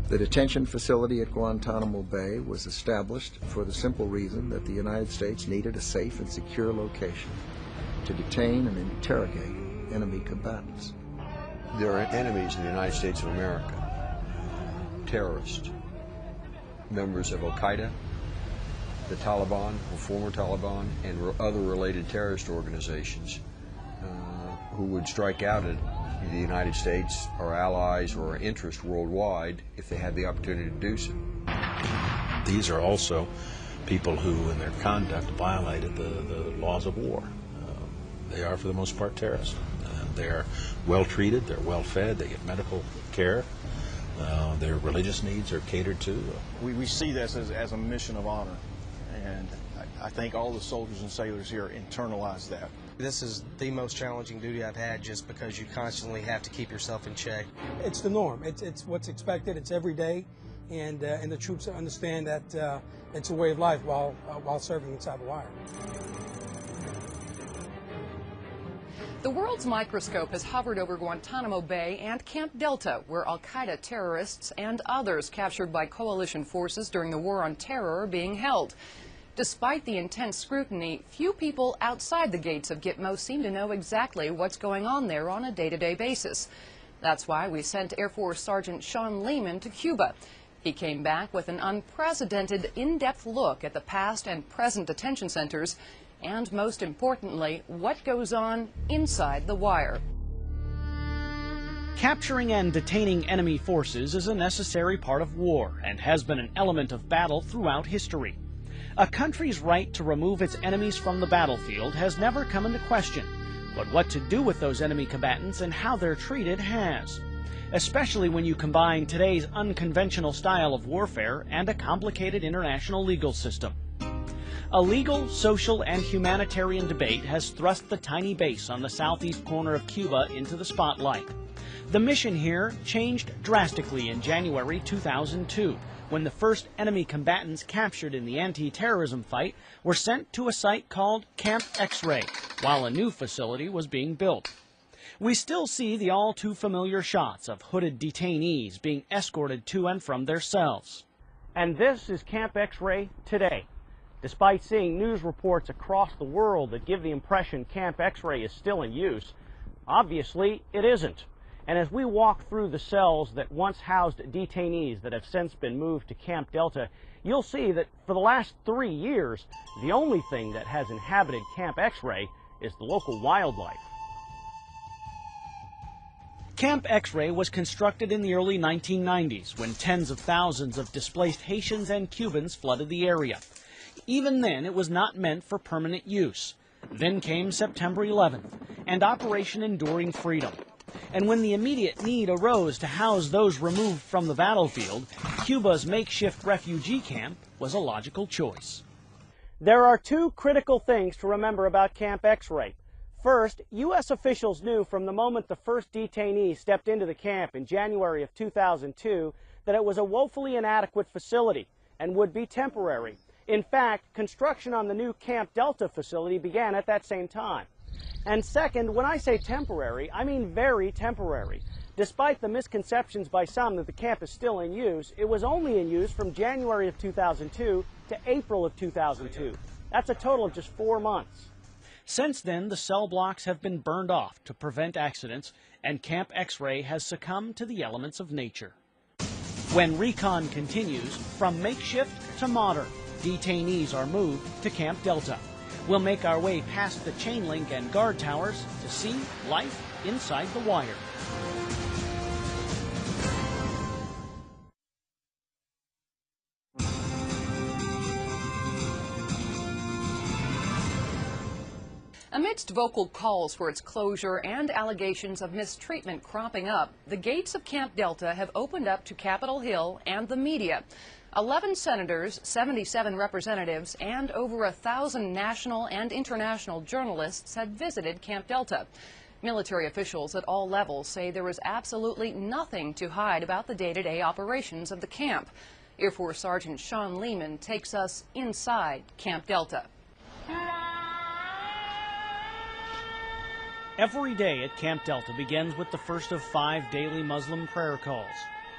The detention facility at Guantanamo Bay was established for the simple reason that the United States needed a safe and secure location to detain and interrogate enemy combatants. There are enemies in the United States of America, terrorists, members of Al-Qaeda, the Taliban, or former Taliban, and other related terrorist organizations who would strike out at the United States, our allies, or our interests worldwide if they had the opportunity to do so. These are also people who, in their conduct, violated the laws of war. They are, for the most part, terrorists. They're well treated, they're well fed, they get medical care, their religious needs are catered to. We see this as a mission of honor, and I think all the soldiers and sailors here internalize that. This is the most challenging duty I've had, just because you constantly have to keep yourself in check. It's the norm. It's what's expected. It's every day, and the troops understand that it's a way of life while serving inside the wire. The world's microscope has hovered over Guantanamo Bay and Camp Delta, where Al-Qaeda terrorists and others captured by coalition forces during the War on Terror are being held. Despite the intense scrutiny, few people outside the gates of Gitmo seem to know exactly what's going on there on a day-to-day basis. That's why we sent Air Force Sergeant Sean Lehman to Cuba. He came back with an unprecedented, in-depth look at the past and present detention centers, and most importantly, what goes on inside the wire. Capturing and detaining enemy forces is a necessary part of war and has been an element of battle throughout history. A country's right to remove its enemies from the battlefield has never come into question, but what to do with those enemy combatants and how they're treated has, especially when you combine today's unconventional style of warfare and a complicated international legal system. A legal, social, and humanitarian debate has thrust the tiny base on the southeast corner of Cuba into the spotlight. The mission here changed drastically in January 2002, when the first enemy combatants captured in the anti-terrorism fight were sent to a site called Camp X-Ray, while a new facility was being built. We still see the all-too-familiar shots of hooded detainees being escorted to and from their cells. And this is Camp X-Ray today. Despite seeing news reports across the world that give the impression Camp X-Ray is still in use, obviously it isn't. And as we walk through the cells that once housed detainees that have since been moved to Camp Delta, you'll see that for the last 3 years, the only thing that has inhabited Camp X-Ray is the local wildlife. Camp X-Ray was constructed in the early 1990s when tens of thousands of displaced Haitians and Cubans flooded the area. Even then, it was not meant for permanent use. Then came September 11th and Operation Enduring Freedom. And when the immediate need arose to house those removed from the battlefield, Cuba's makeshift refugee camp was a logical choice. There are two critical things to remember about Camp X-Ray. First, U.S. officials knew from the moment the first detainee stepped into the camp in January of 2002 that it was a woefully inadequate facility and would be temporary. In fact, construction on the new Camp Delta facility began at that same time. And second, when I say temporary, I mean very temporary. Despite the misconceptions by some that the camp is still in use, it was only in use from January of 2002 to April of 2002. That's a total of just 4 months. Since then, the cell blocks have been burned off to prevent accidents, and Camp X-Ray has succumbed to the elements of nature. When recon continues, from makeshift to modern, detainees are moved to Camp Delta. We'll make our way past the chain link and guard towers to see life inside the wire. Amidst vocal calls for its closure and allegations of mistreatment cropping up, the gates of Camp Delta have opened up to Capitol Hill and the media. 11 senators, 77 representatives, and over 1,000 national and international journalists have visited Camp Delta. Military officials at all levels say there is absolutely nothing to hide about the day-to-day operations of the camp. Air Force Sergeant Sean Lehman takes us inside Camp Delta. Every day at Camp Delta begins with the first of 5 daily Muslim prayer calls.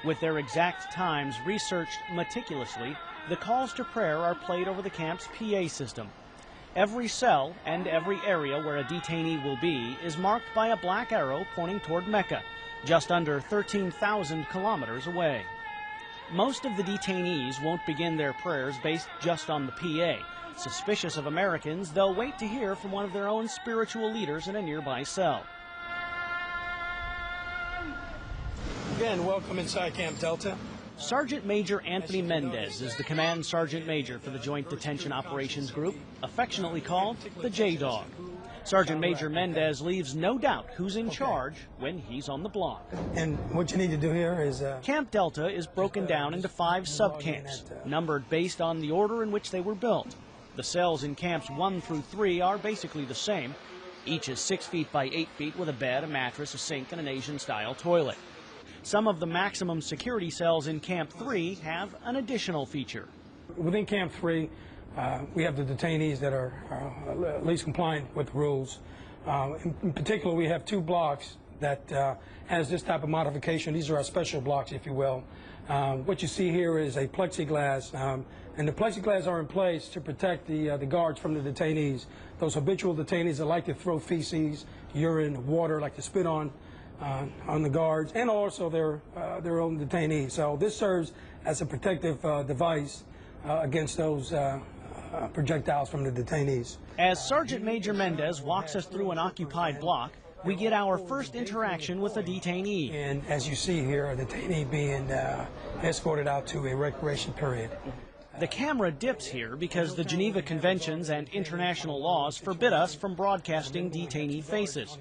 With their exact times researched meticulously, the calls to prayer are played over the camp's PA system. Every cell and every area where a detainee will be is marked by a black arrow pointing toward Mecca, just under 13,000 kilometers away. Most of the detainees won't begin their prayers based just on the PA. Suspicious of Americans, they'll wait to hear from one of their own spiritual leaders in a nearby cell. Again, welcome inside Camp Delta. Sergeant Major Anthony Mendez is the Command Sergeant Major for the Joint Detention Operations Group, affectionately called the J-Dog. Sergeant Major Mendez leaves no doubt who's in charge when he's on the block. And what you need to do here is... Camp Delta is broken down into 5 sub-camps, numbered based on the order in which they were built. The cells in camps 1 through 3 are basically the same. Each is 6 feet by 8 feet with a bed, a mattress, a sink, and an Asian-style toilet. Some of the maximum security cells in Camp 3 have an additional feature. Within Camp 3, we have the detainees that are at least compliant with the rules. In particular, we have 2 blocks that has this type of modification. These are our special blocks, if you will. What you see here is a plexiglass, and the plexiglass are in place to protect the guards from the detainees. Those habitual detainees that like to throw feces, urine, water, like to spit on the guards, and also their own detainees. So this serves as a protective device against those projectiles from the detainees. As Sergeant Major Mendez walks us through an occupied block, we get our first interaction with a detainee. And as you see here, a detainee being escorted out to a recreation period. The camera dips here because the Geneva Conventions and international laws forbid us from broadcasting detainee faces.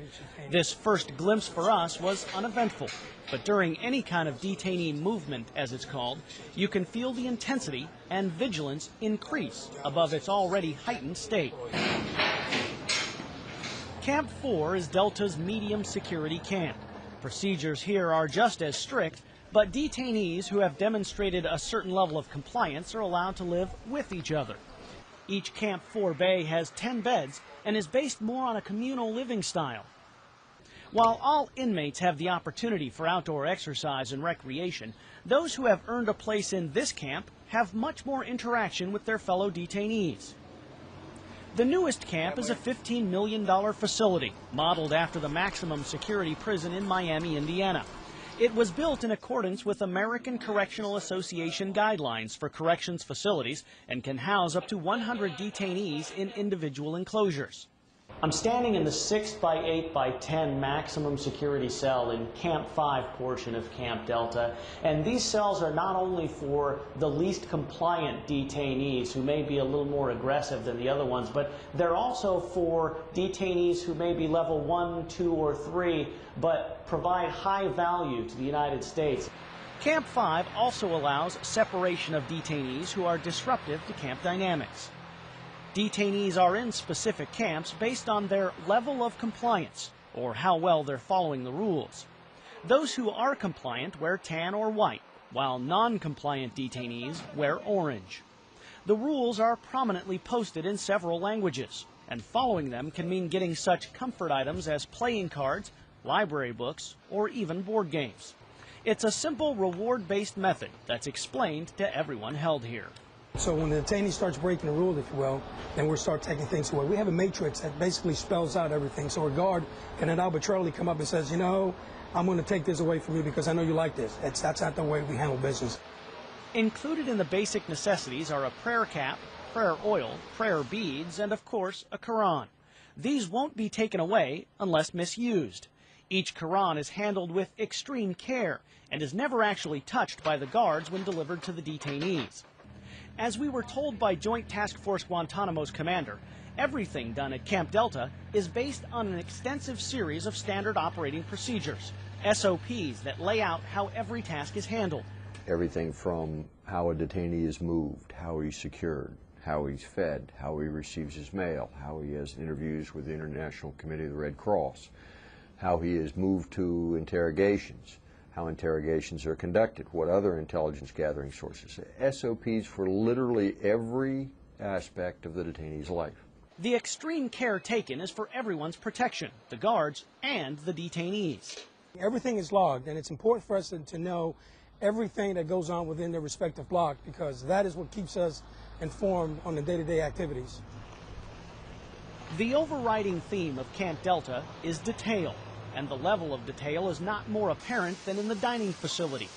This first glimpse for us was uneventful, but during any kind of detainee movement, as it's called, you can feel the intensity and vigilance increase above its already heightened state. Camp 4 is Delta's medium security camp. Procedures here are just as strict, but detainees who have demonstrated a certain level of compliance are allowed to live with each other. Each Camp 4 bay has 10 beds and is based more on a communal living style. While all inmates have the opportunity for outdoor exercise and recreation, those who have earned a place in this camp have much more interaction with their fellow detainees. The newest camp is a $15 million facility, modeled after the maximum security prison in Miami, Indiana. It was built in accordance with American Correctional Association guidelines for corrections facilities and can house up to 100 detainees in individual enclosures. I'm standing in the 6 by 8 by 10 maximum security cell in Camp 5 portion of Camp Delta, and these cells are not only for the least compliant detainees who may be a little more aggressive than the other ones, but they're also for detainees who may be level 1, 2, or 3, but provide high value to the United States. Camp 5 also allows separation of detainees who are disruptive to camp dynamics. Detainees are in specific camps based on their level of compliance, or how well they're following the rules. Those who are compliant wear tan or white, while non-compliant detainees wear orange. The rules are prominently posted in several languages, and following them can mean getting such comfort items as playing cards, library books, or even board games. It's a simple reward-based method that's explained to everyone held here. So when the detainee starts breaking the rule, if you will, then we'll start taking things away. We have a matrix that basically spells out everything. So a guard can then arbitrarily come up and says, you know, I'm going to take this away from you because I know you like this. That's not the way we handle business. Included in the basic necessities are a prayer cap, prayer oil, prayer beads, and of course, a Quran. These won't be taken away unless misused. Each Quran is handled with extreme care and is never actually touched by the guards when delivered to the detainees. As we were told by Joint Task Force Guantanamo's commander, everything done at Camp Delta is based on an extensive series of standard operating procedures, SOPs that lay out how every task is handled. Everything from how a detainee is moved, how he's secured, how he's fed, how he receives his mail, how he has interviews with the International Committee of the Red Cross, how he is moved to interrogations, how interrogations are conducted, what other intelligence gathering sources. SOPs for literally every aspect of the detainee's life. The extreme care taken is for everyone's protection, the guards and the detainees. Everything is logged, and it's important for us to know everything that goes on within their respective block, because that is what keeps us informed on the day-to-day activities. The overriding theme of Camp Delta is detail, and the level of detail is not more apparent than in the dining facility.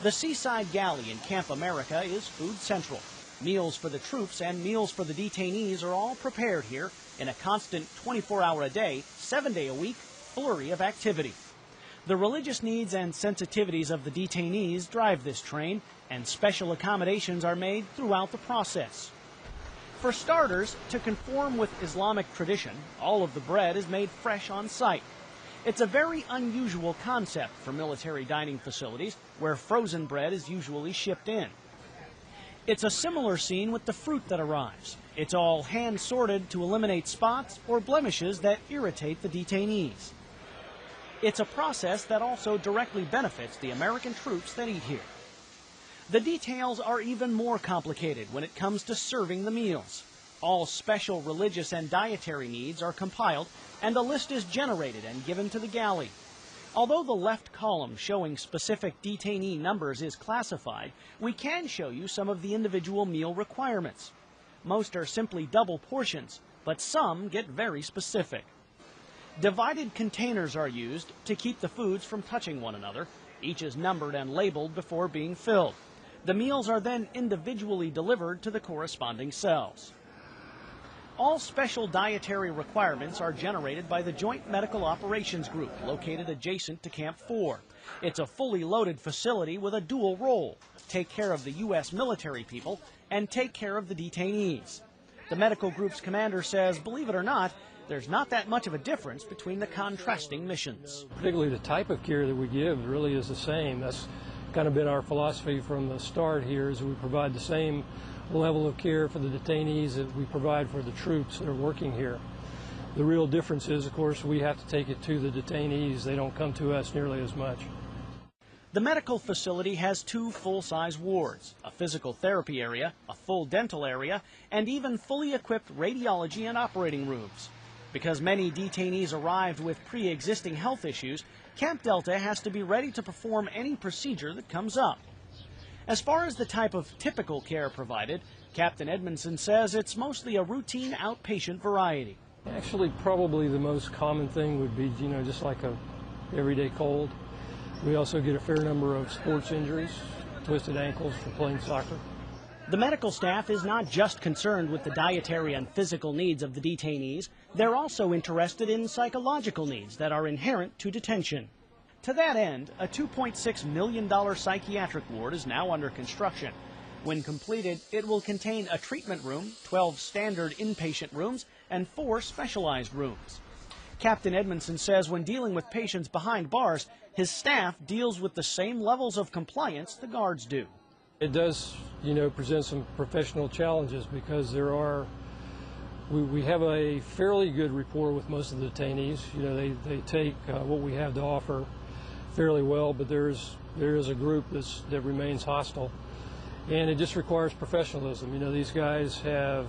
The Seaside Galley in Camp America is food central. Meals for the troops and meals for the detainees are all prepared here in a constant 24-hour-a-day, 7-day-a-week flurry of activity. The religious needs and sensitivities of the detainees drive this train, and special accommodations are made throughout the process. For starters, to conform with Islamic tradition, all of the bread is made fresh on site. It's a very unusual concept for military dining facilities where frozen bread is usually shipped in. It's a similar scene with the fruit that arrives. It's all hand sorted to eliminate spots or blemishes that irritate the detainees. It's a process that also directly benefits the American troops that eat here. The details are even more complicated when it comes to serving the meals. All special religious and dietary needs are compiled, and a list is generated and given to the galley. Although the left column showing specific detainee numbers is classified, we can show you some of the individual meal requirements. Most are simply double portions, but some get very specific. Divided containers are used to keep the foods from touching one another. Each is numbered and labeled before being filled. The meals are then individually delivered to the corresponding cells. All special dietary requirements are generated by the Joint Medical Operations Group located adjacent to Camp 4. It's a fully loaded facility with a dual role: take care of the U.S. military people and take care of the detainees. The medical group's commander says, believe it or not, there's not that much of a difference between the contrasting missions. Particularly the type of care that we give really is the same. That's kind of been our philosophy from the start here, is we provide the same level of care for the detainees that we provide for the troops that are working here. The real difference is, of course, we have to take it to the detainees. They don't come to us nearly as much. The medical facility has 2 full-size wards, a physical therapy area, a full dental area, and even fully equipped radiology and operating rooms. Because many detainees arrived with pre-existing health issues, Camp Delta has to be ready to perform any procedure that comes up. As far as the type of typical care provided, Captain Edmondson says it's mostly a routine outpatient variety. Actually, probably the most common thing would be, just like a everyday cold. We also get a fair number of sports injuries, twisted ankles for playing soccer. The medical staff is not just concerned with the dietary and physical needs of the detainees, they're also interested in psychological needs that are inherent to detention. To that end, a $2.6 million psychiatric ward is now under construction. When completed, it will contain a treatment room, 12 standard inpatient rooms, and 4 specialized rooms. Captain Edmondson says when dealing with patients behind bars, his staff deals with the same levels of compliance the guards do. It does, present some professional challenges because we have a fairly good rapport with most of the detainees. They take what we have to offer fairly well, but there is a group that remains hostile, and it just requires professionalism. These guys have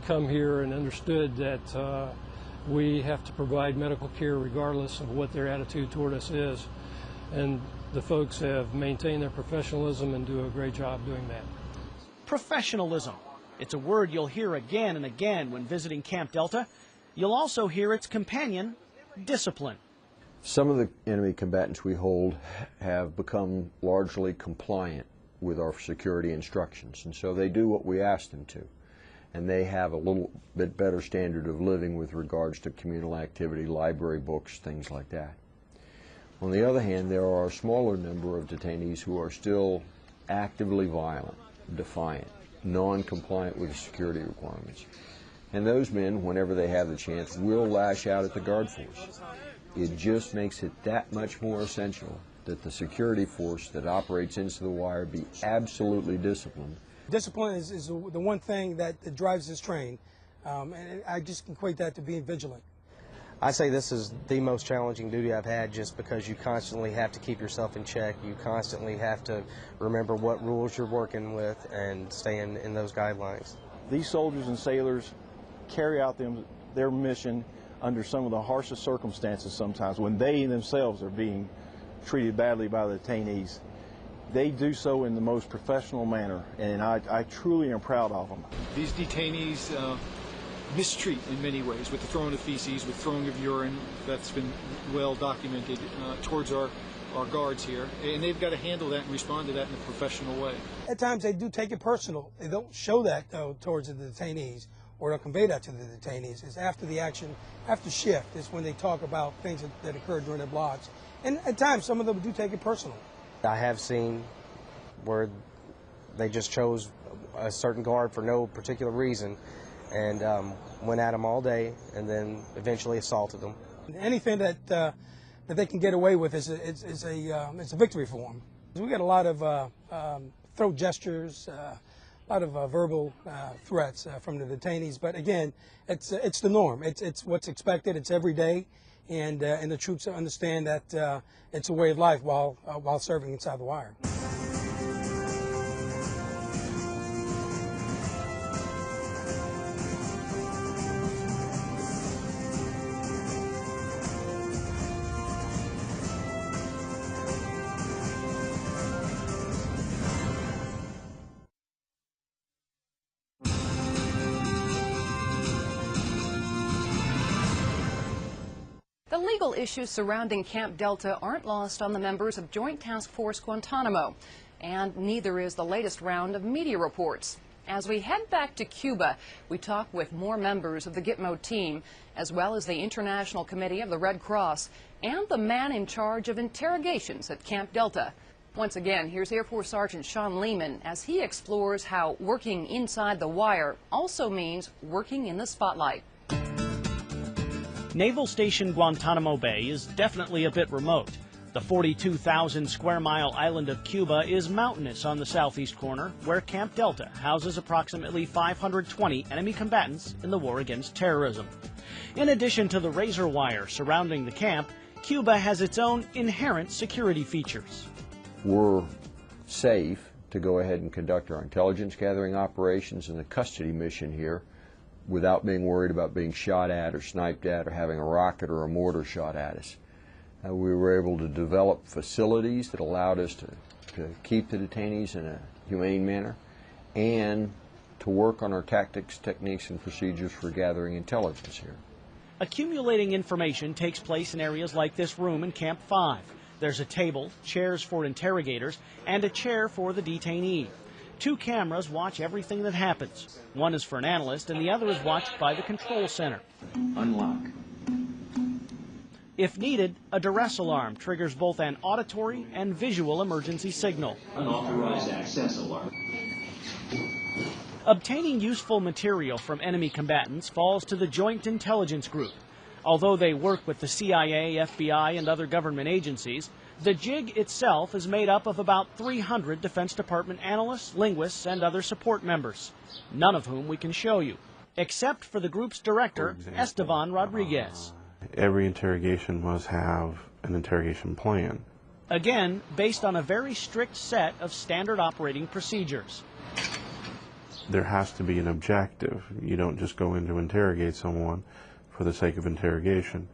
come here and understood that we have to provide medical care regardless of what their attitude toward us is, and the folks have maintained their professionalism and do a great job doing that. Professionalism. It's a word you'll hear again and again when visiting Camp Delta. You'll also hear its companion, discipline. Some of the enemy combatants we hold have become largely compliant with our security instructions, and so they do what we ask them to. And they have a little bit better standard of living with regards to communal activity, library books, things like that. On the other hand, there are a smaller number of detainees who are still actively violent, defiant, non-compliant with the security requirements. And those men, whenever they have the chance, will lash out at the guard force. It just makes it that much more essential that the security force that operates into the wire be absolutely disciplined. Discipline is the one thing that drives this train, and I just equate that to being vigilant. I say this is the most challenging duty I've had, just because you constantly have to keep yourself in check. You constantly have to remember what rules you're working with and stay in those guidelines. These soldiers and sailors carry out their mission under some of the harshest circumstances sometimes, when they themselves are being treated badly by the detainees, they do so in the most professional manner, and I truly am proud of them. These detainees mistreat in many ways, with the throwing of feces, with throwing of urine. That's been well documented towards our guards here, and they've got to handle that and respond to that in a professional way. At times they do take it personal. They don't show that though towards the detainees, or they'll convey that to the detainees. It's after the action, after shift, is when they talk about things that occurred during their blocks. And at times some of them do take it personal. I have seen where they just chose a certain guard for no particular reason and went at them all day and then eventually assaulted them. Anything that they can get away with is a victory for them. We got a lot of throat gestures, a lot of verbal threats from the detainees, but again, it's the norm. It's what's expected. It's every day, and the troops understand that it's a way of life while serving inside the wire. The legal issues surrounding Camp Delta aren't lost on the members of Joint Task Force Guantanamo, and neither is the latest round of media reports. As we head back to Cuba, we talk with more members of the Gitmo team, as well as the International Committee of the Red Cross, and the man in charge of interrogations at Camp Delta. Once again, here's Air Force Sergeant Sean Lehman as he explores how working inside the wire also means working in the spotlight. Naval Station Guantanamo Bay is definitely a bit remote. The 42,000 square mile island of Cuba is mountainous on the southeast corner, where Camp Delta houses approximately 520 enemy combatants in the war against terrorism. In addition to the razor wire surrounding the camp, Cuba has its own inherent security features. We're safe to go ahead and conduct our intelligence gathering operations and the custody mission here without being worried about being shot at or sniped at or having a rocket or a mortar shot at us. We were able to develop facilities that allowed us to keep the detainees in a humane manner and to work on our tactics, techniques, and procedures for gathering intelligence here. Accumulating information takes place in areas like this room in Camp 5. There's a table, chairs for interrogators, and a chair for the detainee. 2 cameras watch everything that happens. One is for an analyst and the other is watched by the control center. Unlock. If needed, a duress alarm triggers both an auditory and visual emergency signal. Unauthorized access alarm. Obtaining useful material from enemy combatants falls to the Joint Intelligence Group. Although they work with the CIA, FBI, and other government agencies, the JIG itself is made up of about 300 Defense Department analysts, linguists, and other support members, none of whom we can show you, except for the group's director, Esteban Rodriguez. Every interrogation must have an interrogation plan. Again, based on a very strict set of standard operating procedures. There has to be an objective. You don't just go in to interrogate someone for the sake of interrogation.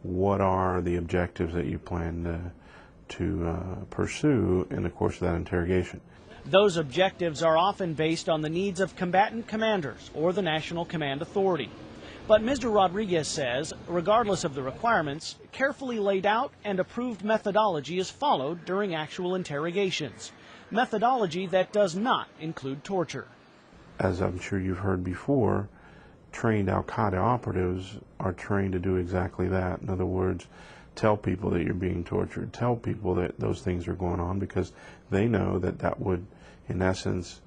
What are the objectives that you plan to pursue in the course of that interrogation? Those objectives are often based on the needs of combatant commanders or the National Command Authority. But Mr. Rodriguez says, regardless of the requirements, carefully laid out and approved methodology is followed during actual interrogations. Methodology that does not include torture. As I'm sure you've heard before, trained Al-Qaeda operatives are trained to do exactly that. In other words, tell people that you're being tortured, tell people that those things are going on, because they know that that would, in essence,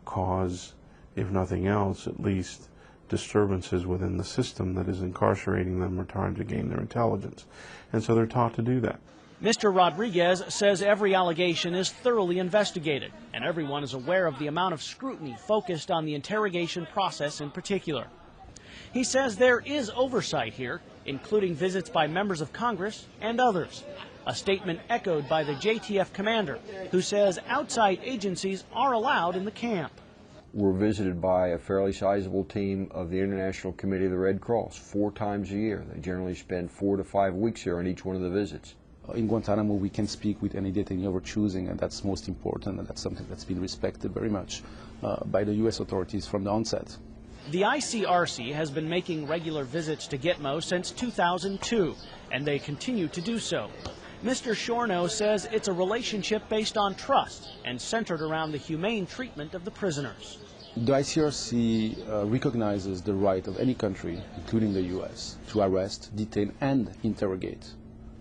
cause, if nothing else, at least disturbances within the system that is incarcerating them or trying to gain their intelligence. And so they're taught to do that. Mr. Rodriguez says every allegation is thoroughly investigated, and everyone is aware of the amount of scrutiny focused on the interrogation process in particular. He says there is oversight here, including visits by members of Congress and others, a statement echoed by the JTF commander, who says outside agencies are allowed in the camp. We're visited by a fairly sizable team of the International Committee of the Red Cross 4 times a year. They generally spend 4 to 5 weeks here on each one of the visits. In Guantanamo, we can speak with any detainee of our choosing, and that's most important, and that's something that's been respected very much by the U.S. authorities from the onset. The ICRC has been making regular visits to Gitmo since 2002, and they continue to do so. Mr. Shorno says it's a relationship based on trust and centered around the humane treatment of the prisoners. The ICRC recognizes the right of any country, including the U.S., to arrest, detain, and interrogate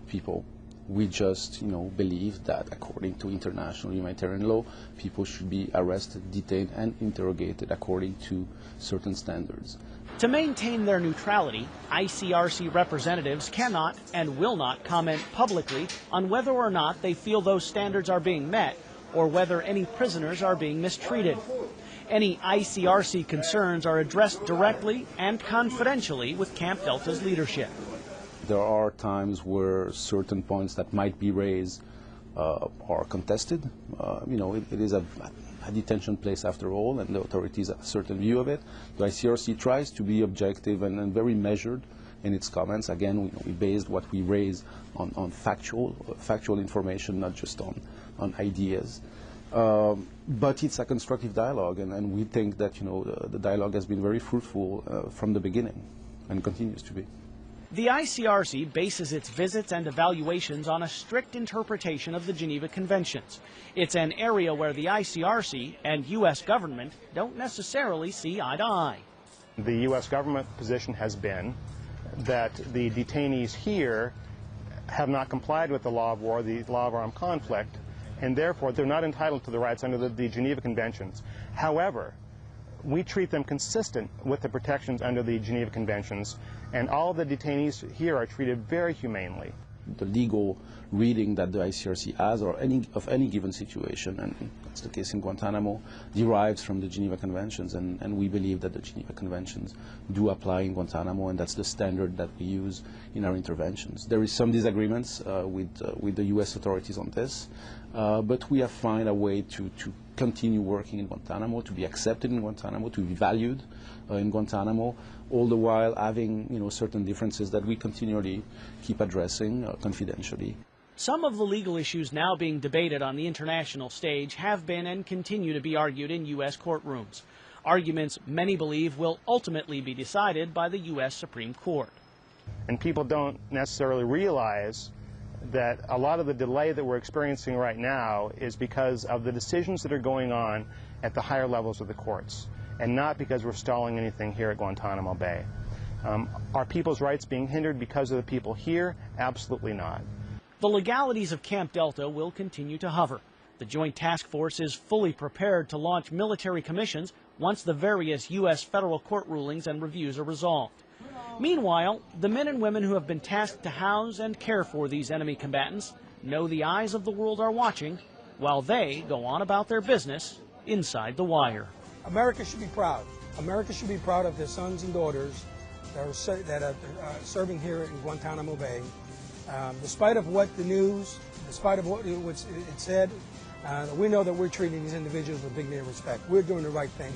people. We just, believe that according to international humanitarian law, people should be arrested, detained, and interrogated according to certain standards. To maintain their neutrality, ICRC representatives cannot and will not comment publicly on whether or not they feel those standards are being met or whether any prisoners are being mistreated. Any ICRC concerns are addressed directly and confidentially with Camp Delta's leadership. There are times where certain points that might be raised are contested. It is a detention place after all, and the authorities have a certain view of it. The ICRC tries to be objective and very measured in its comments. Again, we based what we raise on factual information, not just on ideas. But it's a constructive dialogue, and we think that the dialogue has been very fruitful from the beginning and continues to be. The ICRC bases its visits and evaluations on a strict interpretation of the Geneva Conventions. It's an area where the ICRC and U.S. government don't necessarily see eye to eye. The U.S. government position has been that the detainees here have not complied with the law of war, the law of armed conflict, and therefore they're not entitled to the rights under the Geneva Conventions. However, we treat them consistent with the protections under the Geneva Conventions, and all of the detainees here are treated very humanely. The legal reading that the ICRC has of any given situation, and that's the case in Guantanamo, derives from the Geneva Conventions, and we believe that the Geneva Conventions do apply in Guantanamo, and that's the standard that we use in our interventions. There is some disagreements with the U.S. authorities on this, but we have found a way to continue working in Guantanamo, to be accepted in Guantanamo, to be valued in Guantanamo, all the while having certain differences that we continually keep addressing confidentially. Some of the legal issues now being debated on the international stage have been and continue to be argued in U.S. courtrooms. Arguments many believe will ultimately be decided by the U.S. Supreme Court. And people don't necessarily realize that a lot of the delay that we're experiencing right now is because of the decisions that are going on at the higher levels of the courts, and not because we're stalling anything here at Guantanamo Bay. Are people's rights being hindered because of the people here? Absolutely not. The legalities of Camp Delta will continue to hover. The Joint Task Force is fully prepared to launch military commissions once the various U.S. federal court rulings and reviews are resolved. Meanwhile, the men and women who have been tasked to house and care for these enemy combatants know the eyes of the world are watching while they go on about their business inside the wire. America should be proud. America should be proud of their sons and daughters that are serving here in Guantanamo Bay. Despite of what the news, despite of what it said, we know that we're treating these individuals with dignity and respect. We're doing the right thing.